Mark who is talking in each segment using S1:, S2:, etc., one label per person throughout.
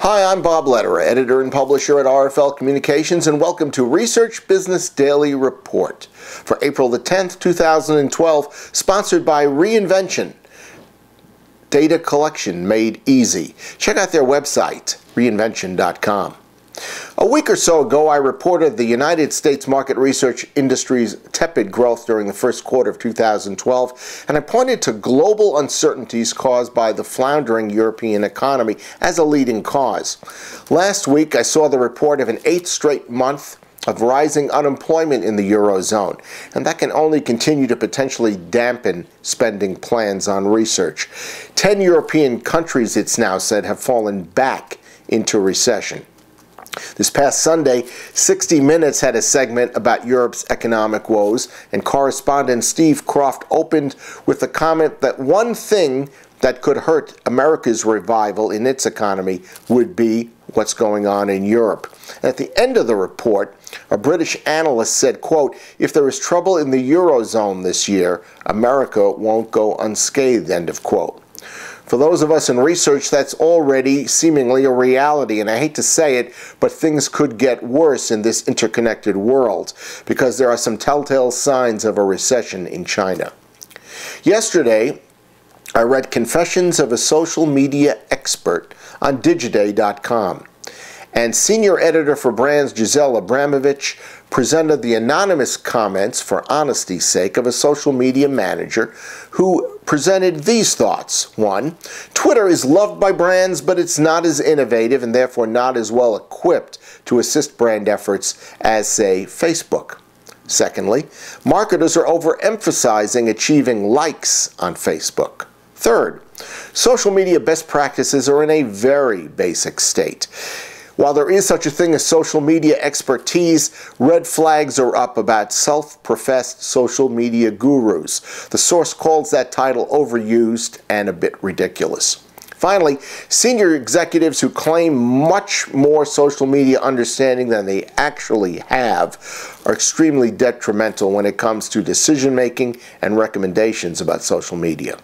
S1: Hi, I'm Bob Lederer, editor and publisher at RFL Communications, and welcome to Research Business Daily Report for April the 10th, 2012, sponsored by Reinvention. Data collection made easy. Check out their website, reinvention.com. A week or so ago, I reported the United States market research industry's tepid growth during the first quarter of 2012, and I pointed to global uncertainties caused by the floundering European economy as a leading cause. Last week, I saw the report of an 8th straight month of rising unemployment in the Eurozone, and that can only continue to potentially dampen spending plans on research. 10 European countries, it's now said, have fallen back into recession. This past Sunday, 60 Minutes had a segment about Europe's economic woes, and correspondent Steve Croft opened with the comment that one thing that could hurt America's revival in its economy would be what's going on in Europe. And at the end of the report, a British analyst said, quote, "If there is trouble in the Eurozone this year, America won't go unscathed," end of quote. For those of us in research, that's already seemingly a reality, and I hate to say it, but things could get worse in this interconnected world because there are some telltale signs of a recession in China. Yesterday, I read Confessions of a Social Media Expert on Digiday.com, and senior editor for brands Giselle Abramovich presented the anonymous comments, for honesty's sake, of a social media manager who presented these thoughts. 1. Twitter is loved by brands, but it's not as innovative and therefore not as well equipped to assist brand efforts as, say, Facebook. Secondly, marketers are overemphasizing achieving likes on Facebook. Third, social media best practices are in a very basic state. While there is such a thing as social media expertise, red flags are up about self-professed social media gurus. The source calls that title overused and a bit ridiculous. Finally, senior executives who claim much more social media understanding than they actually have are extremely detrimental when it comes to decision-making and recommendations about social media.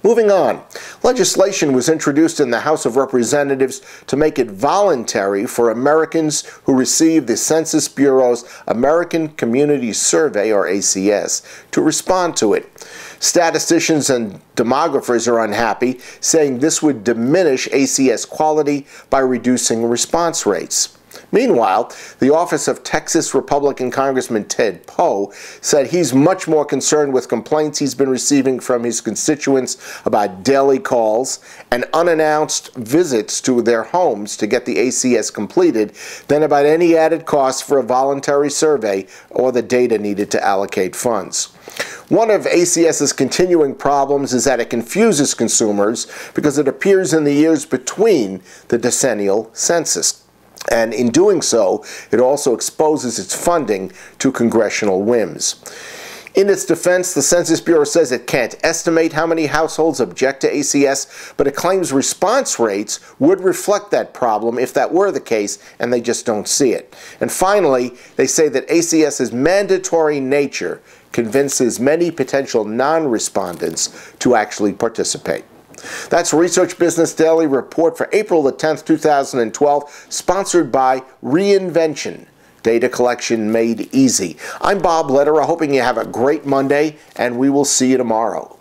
S1: Moving on, legislation was introduced in the House of Representatives to make it voluntary for Americans who receive the Census Bureau's American Community Survey, or ACS, to respond to it. Statisticians and demographers are unhappy, saying this would diminish ACS quality by reducing response rates. Meanwhile, the office of Texas Republican Congressman Ted Poe said he's much more concerned with complaints he's been receiving from his constituents about daily calls and unannounced visits to their homes to get the ACS completed than about any added costs for a voluntary survey or the data needed to allocate funds. One of ACS's continuing problems is that it confuses consumers because it appears in the years between the decennial census. And in doing so, it also exposes its funding to congressional whims. In its defense, the Census Bureau says it can't estimate how many households object to ACS, but it claims response rates would reflect that problem if that were the case, and they just don't see it. And finally, they say that ACS's mandatory nature convinces many potential non-respondents to actually participate. That's Research Business Daily Report for April the 10th, 2012, sponsored by Reinvention. Data collection made easy. I'm Bob Lederer, hoping you have a great Monday, and we will see you tomorrow.